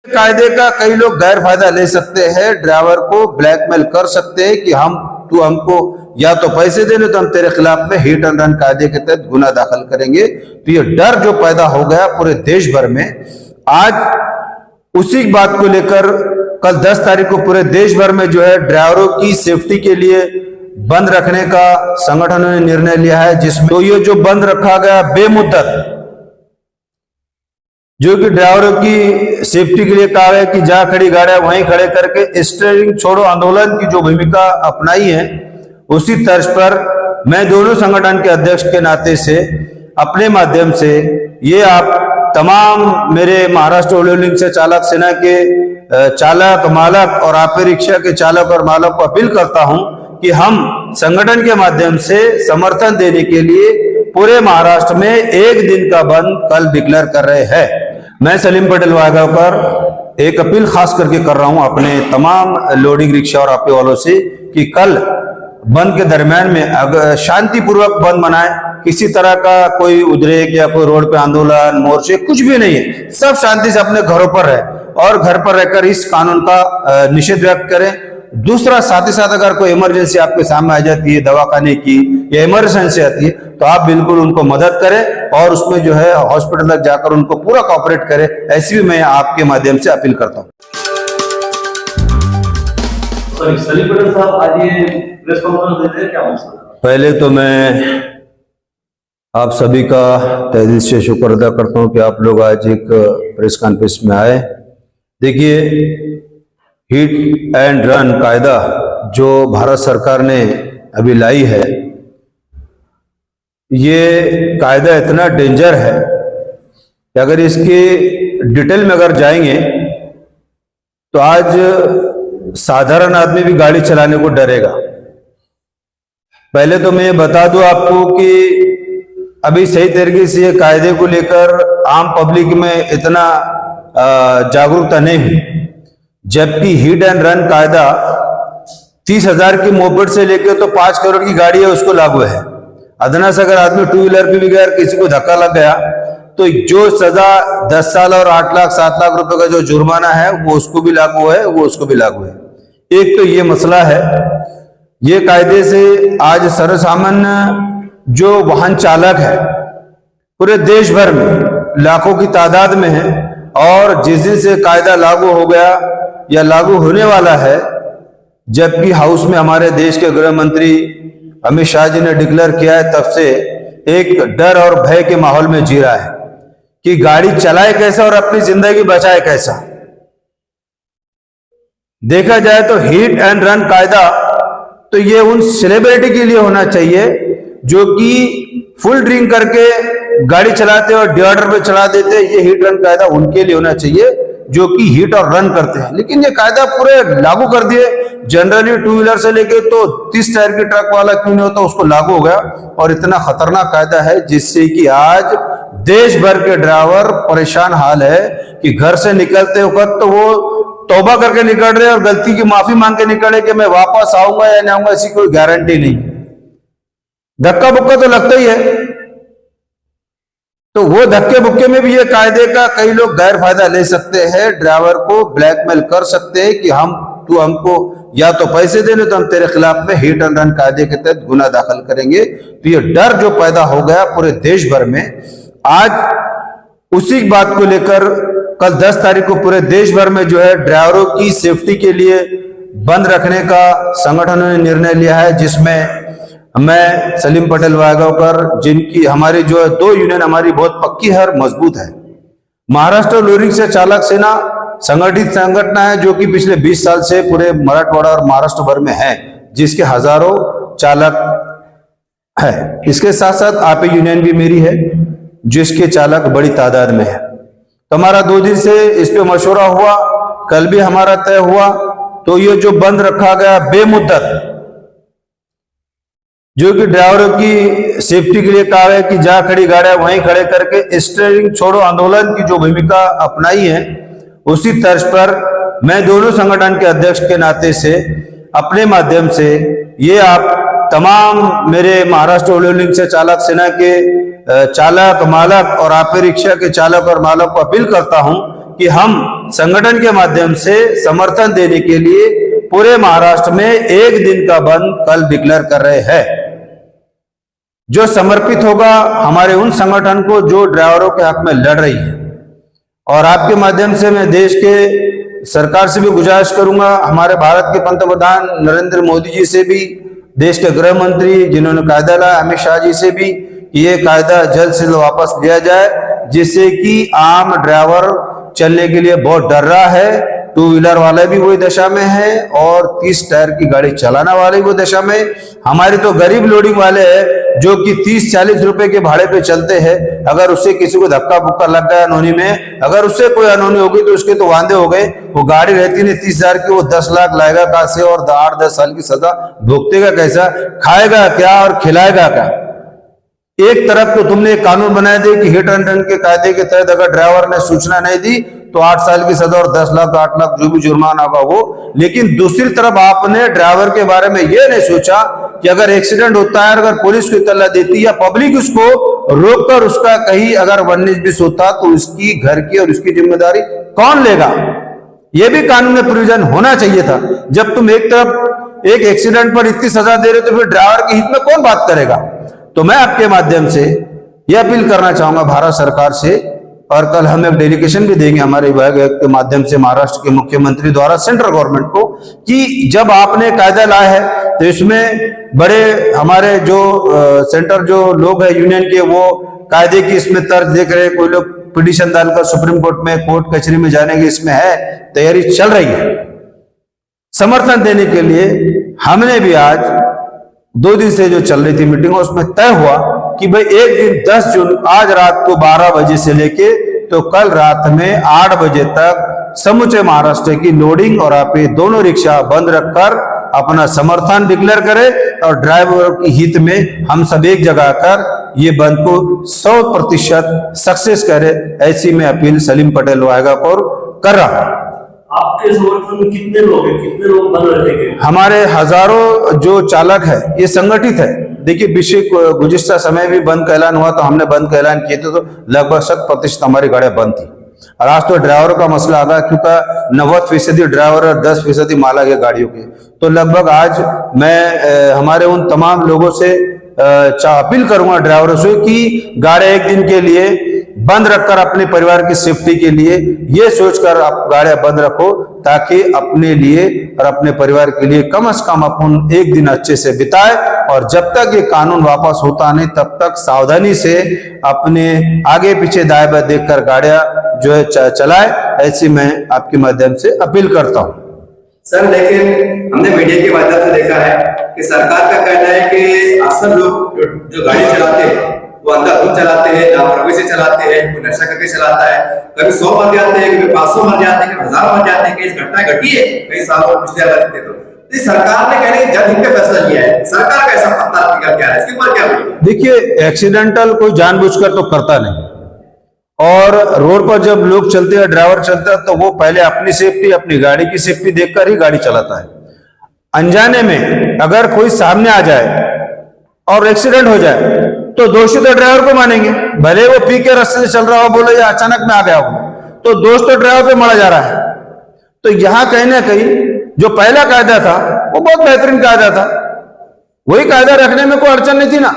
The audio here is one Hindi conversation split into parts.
कायदे का कई लोग गैर फायदा ले सकते हैं, ड्राइवर को ब्लैकमेल कर सकते हैं कि तू हमको या तो पैसे देने तो हम तेरे खिलाफ में हिट एंड रन कायदे के तहत गुना दाखिल करेंगे। तो ये डर जो पैदा हो गया पूरे देश भर में, आज उसी बात को लेकर कल 10 तारीख को पूरे देश भर में जो है ड्राइवरों की सेफ्टी के लिए बंद रखने का संगठनों ने निर्णय लिया है, जिसमें तो ये जो बंद रखा गया बेमुद्दत, जो कि ड्राइवरों की सेफ्टी के लिए कहा है कि जहां खड़ी गाड़ियां वहीं खड़े करके स्टीयरिंग छोड़ो आंदोलन की जो भूमिका अपनाई है, उसी तर्ज पर मैं दोनों संगठन के अध्यक्ष के नाते से अपने माध्यम से ये आप तमाम मेरे महाराष्ट्र ओलियो से चालक सेना के चालक मालक और ऑटो रिक्शा के चालक और मालक को अपील करता हूं कि हम संगठन के माध्यम से समर्थन देने के लिए पूरे महाराष्ट्र में 1 दिन का बंद कल डिक्लेयर कर रहे हैं। मैं सलीम पटेल वाघावकर एक अपील खास करके कर रहा हूं अपने तमाम लोडिंग रिक्शा और ऑटो वालों से कि कल बंद के दरमियान में अगर शांतिपूर्वक बंद मनाएं, किसी तरह का कोई उद्रेक या कोई रोड पे आंदोलन मोर्चे कुछ भी नहीं है, सब शांति से अपने घरों पर रहे और घर पर रहकर इस कानून का निषेध व्यक्त करें। दूसरा, साथ ही साथ अगर कोई इमरजेंसी आपके सामने आ जाती है दवाखाने की या इमरजेंसी आती है तो आप बिल्कुल उनको मदद करें और उसमें जो है हॉस्पिटल तक जाकर उनको पूरा कोऑपरेट करें, ऐसी भी मैं आपके माध्यम से अपील करता हूं। सलीम पटेल साहब, आज ये प्रेस कॉन्फ्रेंस देते हैं, क्या मकसद? पहले तो मैं आप सभी का तहे दिल से शुक्र अदा करता हूं कि आप लोग आज एक प्रेस कॉन्फ्रेंस में आए। देखिए, हिट एंड रन कायदा जो भारत सरकार ने अभी लाई है, ये कायदा इतना डेंजर है कि अगर इसकी डिटेल में अगर जाएंगे तो आज साधारण आदमी भी गाड़ी चलाने को डरेगा। पहले तो मैं बता दूं आपको कि अभी सही तरीके से ये कायदे को लेकर आम पब्लिक में इतना जागरूकता नहीं हुई, जबकि हिट एंड रन कायदा 30,000 की मोपेड से लेकर तो 5 करोड़ की गाड़ी है उसको लागू है। अदना से अगर आदमी 2 व्हीलर पे भी गया, किसी को धक्का लग गया तो जो सजा 10 साल और 8 लाख 7 लाख रुपए का जो जुर्माना है वो उसको भी लागू है, वो उसको भी लागू है। एक तो ये मसला है, ये कायदे से आज सर्वसामान्य जो वाहन चालक है पूरे देश भर में लाखों की तादाद में है, और जिस दिन से कायदा लागू हो गया या लागू होने वाला है, जबकि हाउस में हमारे देश के गृह मंत्री अमित शाह जी ने डिक्लेयर किया है, तब से एक डर और भय के माहौल में जी रहा है कि गाड़ी चलाए कैसा और अपनी जिंदगी बचाए कैसा। देखा जाए तो हिट एंड रन कायदा तो ये उन सेलिब्रिटी के लिए होना चाहिए जो कि फुल ड्रिंक करके गाड़ी चलाते और डिऑर्डर पे चला देते। ये हिट रन कायदा उनके लिए होना चाहिए जो कि हिट और रन करते हैं, लेकिन ये कायदा पूरे लागू कर दिए। जनरली 2 व्हीलर से लेके तो 30 टायर की ट्रक वाला क्यों नहीं होता उसको लागू हो गया, और इतना खतरनाक कायदा है जिससे कि आज देश भर के ड्राइवर परेशान हाल है कि घर से निकलते वक्त तो वो तौबा करके निकल रहे और गलती की माफी मांग के निकले कि मैं वापस आऊंगा या नहीं आऊंगा, ऐसी कोई गारंटी नहीं। धक्का बुक्का तो लगता ही है, तो वो धक्के बुक्के में भी ये कायदे का कई लोग गैर फायदा ले सकते हैं, ड्राइवर को ब्लैकमेल कर सकते हैं कि तू हमको या तो पैसे देने तो हम तेरे खिलाफ में हिट एंड रन कायदे के तहत गुना दाखिल करेंगे। तो ये डर जो पैदा हो गया पूरे देश भर में, आज उसी बात को लेकर कल 10 तारीख को पूरे देश भर में जो है ड्राइवरों की सेफ्टी के लिए बंद रखने का संगठनों ने निर्णय लिया है, जिसमें मैं सलीम पटेल वाघावकर, जिनकी हमारी जो है 2 यूनियन हमारी बहुत पक्की है और मजबूत है। महाराष्ट्र लोरिंग से चालक सेना संगठित संगठन है जो कि पिछले 20 साल से पूरे मराठवाड़ा और महाराष्ट्र भर में है, जिसके हजारों चालक है। इसके साथ साथ आपे यूनियन भी मेरी है जिसके चालक बड़ी तादाद में है। तो हमारा 2 दिन से इस पे मशवरा हुआ, कल भी हमारा तय हुआ। तो ये जो बंद रखा गया बेमुद्दत, जो कि ड्राइवरों की सेफ्टी के लिए कहा है कि जहां खड़ी गाड़ियां वहीं खड़े करके स्टीयरिंग छोड़ो आंदोलन की जो भूमिका अपनाई है, उसी तर्ज पर मैं दोनों संगठन के अध्यक्ष के नाते से अपने माध्यम से ये आप तमाम मेरे महाराष्ट्र ओलियो से चालक सेना के चालक मालक और ऑटो रिक्शा के चालक और मालक को अपील करता हूं कि हम संगठन के माध्यम से समर्थन देने के लिए पूरे महाराष्ट्र में एक दिन का बंद कल डिक्लेयर कर रहे हैं, जो समर्पित होगा हमारे उन संगठन को जो ड्राइवरों के हक में लड़ रही है। और आपके माध्यम से मैं देश के सरकार से भी गुजारिश करूंगा, हमारे भारत के पंतप्रधान नरेंद्र मोदी जी से भी, देश के गृह मंत्री जिन्होंने कायदा लाया अमित शाह जी से भी, ये कायदा जल्द से जल्द वापस लिया जाए, जिससे कि आम ड्राइवर चलने के लिए बहुत डर रहा है। टू व्हीलर वाले भी वही दशा में है और 30 टायर की गाड़ी चलाने वाले भी वो दशा में। हमारे तो गरीब लोडिंग वाले हैं जो कि 30-40 रुपए के भाड़े पे चलते हैं। अगर उससे किसी को धक्का बुक्का लग गया अनहोनी में, अगर उससे कोई अनहोनी होगी तो उसके तो वांदे हो गए। वो गाड़ी रहती नहीं 30,000 की, वो 10 लाख लाएगा कहां से और 8-10 साल की सजा भुगतेगा कैसा, खाएगा क्या और खिलाएगा क्या। एक तरफ तो तुमने एक कानून बनाया दे कि हिट एंड रन के कायदे के तहत अगर ड्राइवर ने सूचना नहीं दी तो 8 साल की सजा और 10 लाख 8 लाख जो भी जुर्माना होगा वो। लेकिन दूसरी तरफ आपने ड्राइवर के बारे में यह नहीं सोचा कि अगर एक्सीडेंट होता है, अगर पुलिस को इत्तला देती या पब्लिक उसको रोककर उसका कहीं अगर 19-20 होता तो उसकी घर की और उसकी जिम्मेदारी कौन लेगा। यह भी कानून में प्रोविजन होना चाहिए था। जब तुम एक तरफ एक एक्सीडेंट पर इतनी सजा दे रहे हो तो फिर ड्राइवर के हित में कौन बात करेगा। तो मैं आपके माध्यम से यह अपील करना चाहूंगा भारत सरकार से, और कल हम एक डेलीगेशन भी देंगे हमारे विभाग के माध्यम से महाराष्ट्र के मुख्यमंत्री द्वारा सेंट्रल गवर्नमेंट को, कि जब आपने कायदा लाया है तो इसमें बड़े हमारे जो सेंटर जो लोग हैं यूनियन के, वो कायदे की इसमें तर्ज देख रहे हैं। कोई लोग पिटीशन डालकर सुप्रीम कोर्ट में कोर्ट कचहरी में जाने की इसमें है तैयारी चल रही है। समर्थन देने के लिए हमने भी आज 2 दिन से जो चल रही थी मीटिंग उसमें तय हुआ कि भाई एक दिन 10 जून आज रात को 12 बजे से लेके तो कल रात में 8 बजे तक समूचे महाराष्ट्र की लोडिंग और आपे दोनों रिक्शा बंद रखकर अपना समर्थन डिक्लेयर करें और ड्राइवरों की हित में हम सब एक जगह कर ये बंद को 100% सक्सेस करें। ऐसी मैं अपील सलीम पटेल वायगा को कर रहा हूं। आपके समर्थन में कितने लोग हैं, कितने लोग बंद रखेंगे? हमारे हजारों जो चालक है ये संगठित है। देखिए विषय गुज़िश्ता समय भी बंद का ऐलान हुआ तो हमने बंद का ऐलान किए थे तो लगभग 100% हमारी गाड़ियां बंद थी। और आज तो ड्राइवरों का मसला आ गया क्योंकि 90% ड्राइवर और 10% माला के गाड़ियों के। तो लगभग आज मैं हमारे उन तमाम लोगों से अपील करूंगा ड्राइवरों से कि गाड़ियां एक दिन के लिए बंद रखकर अपने परिवार की सेफ्टी के लिए ये सोचकर आप गाड़ियां बंद रखो ताकि अपने लिए और अपने परिवार के लिए कम से कम अपन एक दिन अच्छे से बिताए। और जब तक ये कानून वापस होता नहीं तब तक सावधानी से अपने आगे पीछे दाएं बाएं देखकर गाड़ियां जो है चलाए। ऐसी मैं आपके माध्यम से अपील करता हूँ। सर लेकिन हमने मीडिया के माध्यम से देखा है कि सरकार का कहना है कि अक्सर लोग जो गाड़ी चलाते हैं वो अंधाधुंध चलाते हैं, लापरवाही से चलाते हैं, कोई नशा करके चलाता है। कभी 100 मर जाते हैं, कभी 500 मर जाते हैं, कभी 1000 मर जाते हैं। कई घटना घटी है कई सालों पिछले रहते तो सरकार ने कहने जज पे फैसला लिया है। सरकार का ऐसा पत्ता क्या है, इसके ऊपर क्या बोलिए? देखिए एक्सीडेंटल कोई जानबूझकर तो करता नहीं, और रोड पर जब लोग चलते हैं ड्राइवर चलता है तो वो पहले अपनी सेफ्टी अपनी गाड़ी की सेफ्टी देखकर ही गाड़ी चलाता है। अनजाने में अगर कोई सामने आ जाए और एक्सीडेंट हो जाए तो दोषी तो ड्राइवर को मानेंगे, भले वो पी के रास्ते से चल रहा हो बोले या अचानक में आ गया हो, तो दोष तो ड्राइवर पे मरा जा रहा है। तो यहां कहीं ना कहीं जो पहला कायदा था वो बहुत बेहतरीन कायदा था, वही कायदा रखने में कोई अड़चन नहीं थी ना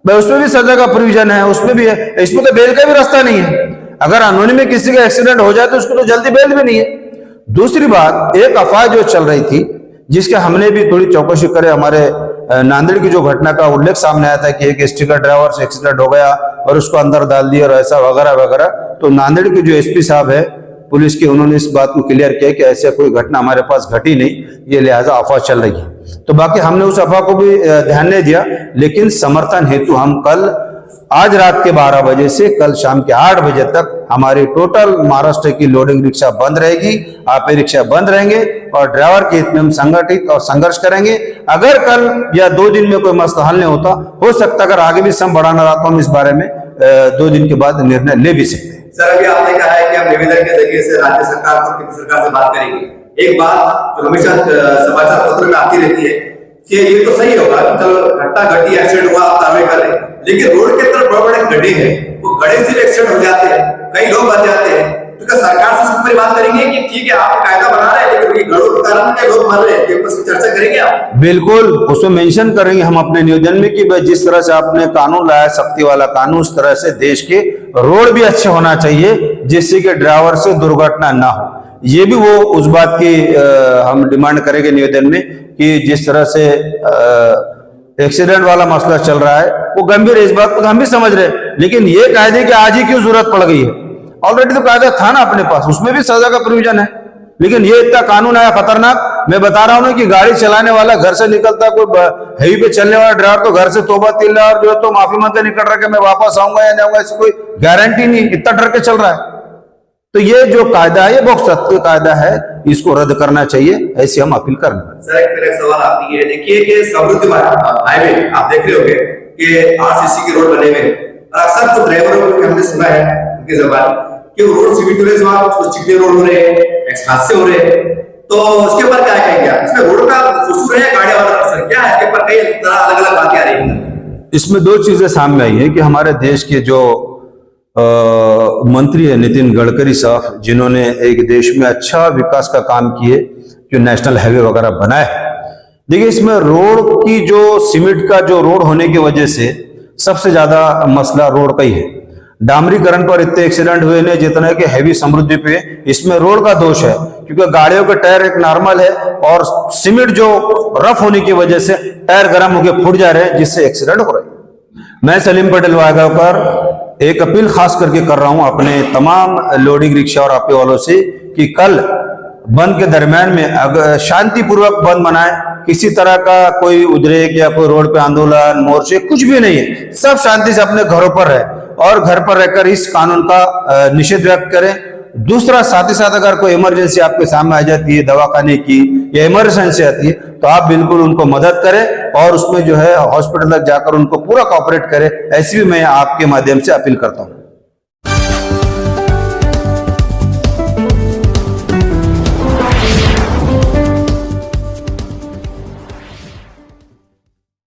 भाई। उसमें भी सजा का प्रोविजन है, उसमें भी है, इसमें तो बेल का भी रास्ता नहीं है। अगर अनहोनी में किसी का एक्सीडेंट हो जाए तो उसको तो जल्दी बेल भी नहीं है। दूसरी बात, एक अफवाह जो चल रही थी जिसके हमने भी थोड़ी चौकसी करे, हमारे नांदेड़ की जो घटना का उल्लेख सामने आया था कि एक स्टिकर ड्राइवर से एक्सीडेंट हो गया और उसको अंदर डाल दिया और ऐसा वगैरह वगैरह। तो नांदेड़ के जो एसपी साहब है पुलिस के, उन्होंने इस बात को क्लियर किया कि ऐसे कोई घटना हमारे पास घटी नहीं, ये लिहाजा अफवाह चल रही है। तो बाकी हमने उस अफवाह को भी ध्यान नहीं दिया, लेकिन समर्थन हेतु हम कल आज रात के 12 बजे से कल शाम के 8 बजे तक हमारी टोटल महाराष्ट्र की लोडिंग रिक्शा बंद रहेगी, आपे रिक्शा बंद रहेंगे और ड्राइवर के हित में हम संगठित और संघर्ष करेंगे। अगर कल या 2 दिन में कोई मसला हल नहीं होता, हो सकता अगर आगे भी सम बढ़ाना रहता हम इस बारे में 2 दिन के बाद निर्णय ले भी सकते हैं। सर अभी आपने कहा है कि हम निवेदन के जरिए से राज्य सरकार और केंद्र सरकार से बात करेंगे। एक बात जो हमेशा समाचार पत्र में आती रहती है कि ये तो सही होगा, चलो घटना घटी, एक्सीडेंट हुआ, आप कार्रवाई कर रहे हैं, लेकिन रोड के तरफ बड़े बड़े गड्ढे हैं, वो गड्ढे से एक्सीडेंट हो जाते हैं, कई लोग मर जाते हैं। तो क्या सरकार से इस पर बात करेंगे कि ठीक है आप कायदा बना रहे हैं लेकिन ये गड़बड़ के कारण क्या लोग मर रहे हैं, ये पर चर्चा करेंगे आप? बिल्कुल उसमें मेंशन करेंगे हम अपने निवेदन में कि भाई जिस तरह से आपने कानून लाया, सख्ती वाला कानून, उस तरह से देश के रोड भी अच्छे होना चाहिए जिससे कि ड्राइवर से दुर्घटना ना हो। ये भी वो उस बात की हम डिमांड करेंगे निवेदन में कि जिस तरह से एक्सीडेंट वाला मसला चल रहा है वो गंभीर है, इस बात को हम भी समझ रहे हैं, लेकिन ये कायदे की आज ही क्यों जरूरत पड़ गई है? ऑलरेडी तो कायदा था ना अपने पास, उसमें भी सजा का प्रोविजन है, लेकिन ये इतना कानून आया खतरनाक। मैं बता रहा हूं ना कि गाड़ी चलाने वाला घर से निकलता, कोई हेवी पे चलने वाला ड्राइवर तो घर से तौबा तिल रहा है और जो है तो माफी मांगते निकल रहा है कि मैं वापस आऊंगा या नहीं आऊंगा, ऐसी कोई गारंटी नहीं, इतना डर के चल रहा है। तो ये जो कायदा है ये बहुत सख्त कायदा है, इसको रद्द करना चाहिए, ऐसी हम अपील करने वाले। सर एक मेरा सवाल आपकी है, देखिए कि समृद्धि हाईवे आप देख रहे होंगे कि आरसीसी के रोड बने हुए, और अक्सर तो ड्राइवरों को हमने सुना है उनकी जबान कि रोड चिकने रोड हो रहे हैं, हादसे हो रहे हैं, तो उसके ऊपर क्या कहेंगे आप? इसमें रोड का कसूर है गाड़ी वाला अक्सर क्या है? इसके ऊपर कई तरह अलग अलग बातें आ रही हैं। इसमें दो चीजें सामने आई है कि हमारे देश के जो मंत्री है नितिन गडकरी साहब, जिन्होंने एक देश में अच्छा विकास का काम किए, जो नेशनल हाईवे वगैरह बनाए। देखिए इसमें रोड की जो सीमेंट का जो रोड होने की वजह से सबसे ज्यादा मसला रोड का ही है। डामरीकरण पर इतने एक्सीडेंट हुए नहीं जितने कि हैवी समृद्धि पे, इसमें रोड का दोष है क्योंकि गाड़ियों के टायर एक नॉर्मल है और सीमेंट जो रफ होने की वजह से टायर गर्म होकर फूट जा रहे हैं जिससे एक्सीडेंट हो रहे हैं। मैं सलीम पटेल वाघावकर एक अपील खास करके कर रहा हूं अपने तमाम लोडिंग रिक्शा और ऑटो वालों से कि कल बंद के दरमियान में अगर शांतिपूर्वक बंद मनाएं, किसी तरह का कोई उद्रेक या कोई रोड पे आंदोलन, मोर्चे कुछ भी नहीं है, सब शांति से अपने घरों पर रहे और घर पर रहकर इस कानून का निषेध व्यक्त करें। दूसरा साथ ही साथ अगर कोई इमरजेंसी आपके सामने आ जाती है दवाखाने की या इमरजेंसी आती है तो आप बिल्कुल उनको मदद करें और उसमें जो है हॉस्पिटल तक जाकर उनको पूरा कोऑपरेट करें, ऐसी भी मैं आपके माध्यम से अपील करता हूं।